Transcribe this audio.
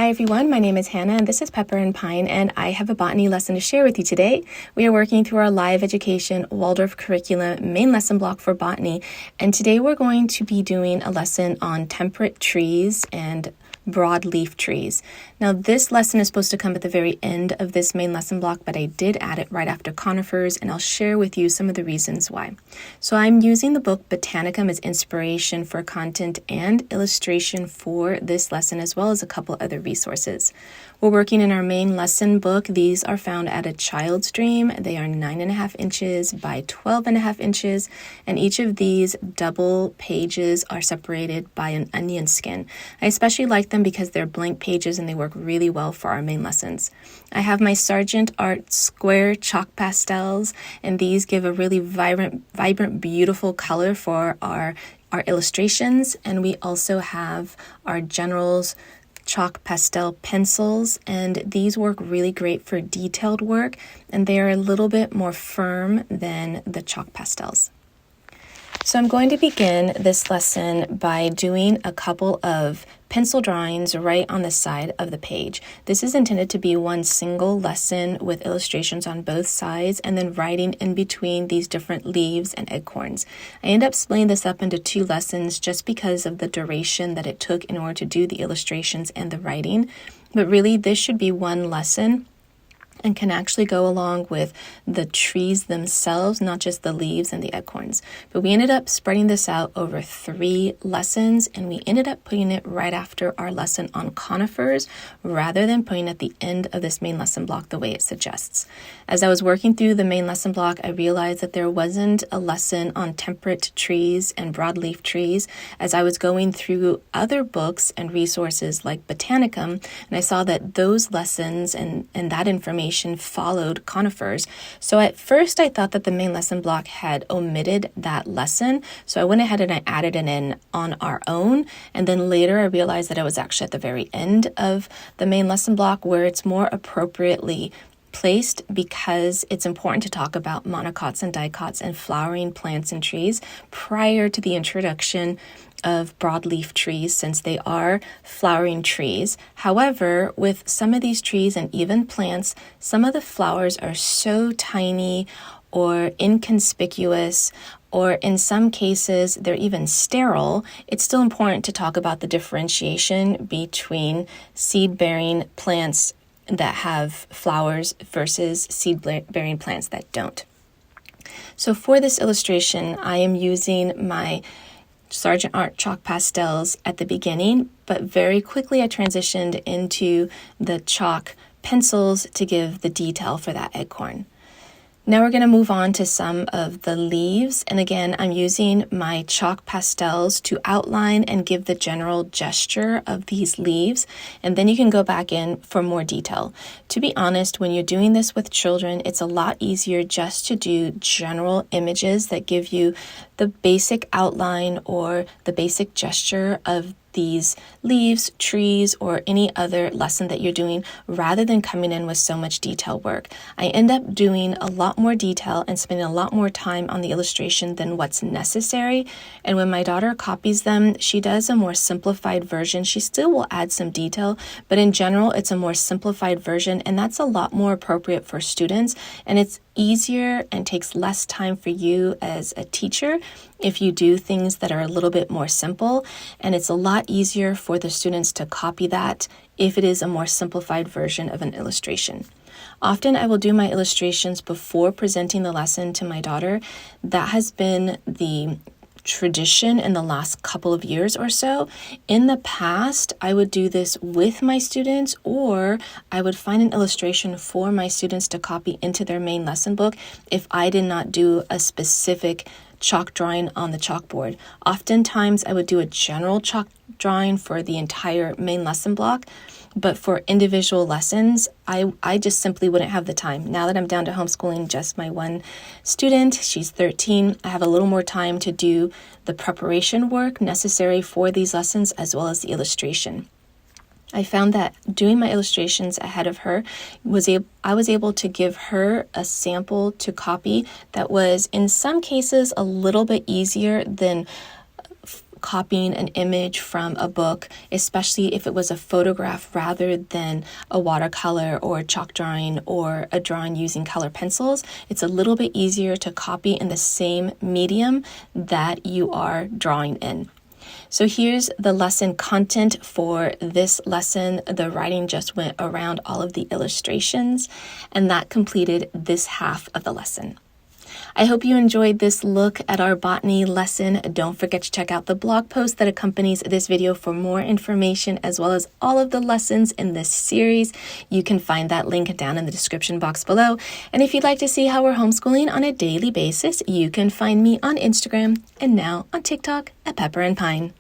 Hi everyone, my name is Hannah and this is Pepper and Pine, and I have a botany lesson to share with you today. We are working through our live Education Waldorf curriculum main lesson block for botany, and today we're going to be doing a lesson on temperate trees and broadleaf trees. Now this lesson is supposed to come at the very end of this main lesson block, but I did add it right after conifers, and I'll share with you some of the reasons why. So I'm using the book Botanicum as inspiration for content and illustration for this lesson, as well as a couple other resources. We're working in our main lesson book. These are found at a child's dream. They are 9.5 inches by 12.5 inches, and each of these double pages are separated by an onion skin. I especially like them because they're blank pages and they work really well for our main lessons. I have my Sargent Art square chalk pastels, and these give a really vibrant, beautiful color for our illustrations. And we also have our General's chalk pastel pencils, and these work really great for detailed work, and they are a little bit more firm than the chalk pastels. So I'm going to begin this lesson by doing a couple of pencil drawings right on the side of the page. This is intended to be one single lesson with illustrations on both sides and then writing in between these different leaves and acorns. I end up splitting this up into two lessons just because of the duration that it took in order to do the illustrations and the writing, but really this should be one lesson and can actually go along with the trees themselves, not just the leaves and the acorns. But we ended up spreading this out over 3 lessons, and we ended up putting it right after our lesson on conifers rather than putting it at the end of this main lesson block the way it suggests. As I was working through the main lesson block, I realized that there wasn't a lesson on temperate trees and broadleaf trees as I was going through other books and resources like Botanicum, and I saw that those lessons and that information followed conifers. So at first I thought that the main lesson block had omitted that lesson, so I went ahead and I added it in on our own, and then later I realized that it was actually at the very end of the main lesson block where it's more appropriately placed, because it's important to talk about monocots and dicots and flowering plants and trees prior to the introduction of broadleaf trees, since they are flowering trees. However, with some of these trees and even plants, some of the flowers are so tiny or inconspicuous, or in some cases they're even sterile. It's still important to talk about the differentiation between seed-bearing plants that have flowers versus seed-bearing plants that don't. So for this illustration, I am using my Sargent Art chalk pastels at the beginning, but very quickly I transitioned into the chalk pencils to give the detail for that acorn. Now we're going to move on to some of the leaves, and again I'm using my chalk pastels to outline and give the general gesture of these leaves, and then you can go back in for more detail. To be honest, when you're doing this with children, it's a lot easier just to do general images that give you the basic outline or the basic gesture of these leaves, trees, or any other lesson that you're doing, rather than coming in with so much detail work. I end up doing a lot more detail and spending a lot more time on the illustration than what's necessary, and when my daughter copies them, she does a more simplified version. She still will add some detail, but in general it's a more simplified version, and that's a lot more appropriate for students, and it's easier and takes less time for you as a teacher if you do things that are a little bit more simple, and it's a lot easier for the students to copy that if it is a more simplified version of an illustration. Often I will do my illustrations before presenting the lesson to my daughter. That has been the tradition in the last couple of years or so. In the past, I would do this with my students, or I would find an illustration for my students to copy into their main lesson book if I did not do a specific chalk drawing on the chalkboard. Oftentimes, I would do a general chalk drawing for the entire main lesson block, but for individual lessons, I just simply wouldn't have the time. Now that I'm down to homeschooling just my one student, she's 13, I have a little more time to do the preparation work necessary for these lessons as well as the illustration. I found that doing my illustrations ahead of her I was able to give her a sample to copy that was in some cases a little bit easier than copying an image from a book, especially if it was a photograph rather than a watercolor or a chalk drawing or a drawing using color pencils, it's a little bit easier to copy in the same medium that you are drawing in. So here's the lesson content for this lesson. The writing just went around all of the illustrations, and that completed this half of the lesson. I hope you enjoyed this look at our botany lesson. Don't forget to check out the blog post that accompanies this video for more information, as well as all of the lessons in this series. You can find that link down in the description box below. And if you'd like to see how we're homeschooling on a daily basis, you can find me on Instagram and now on TikTok at Pepper and Pine.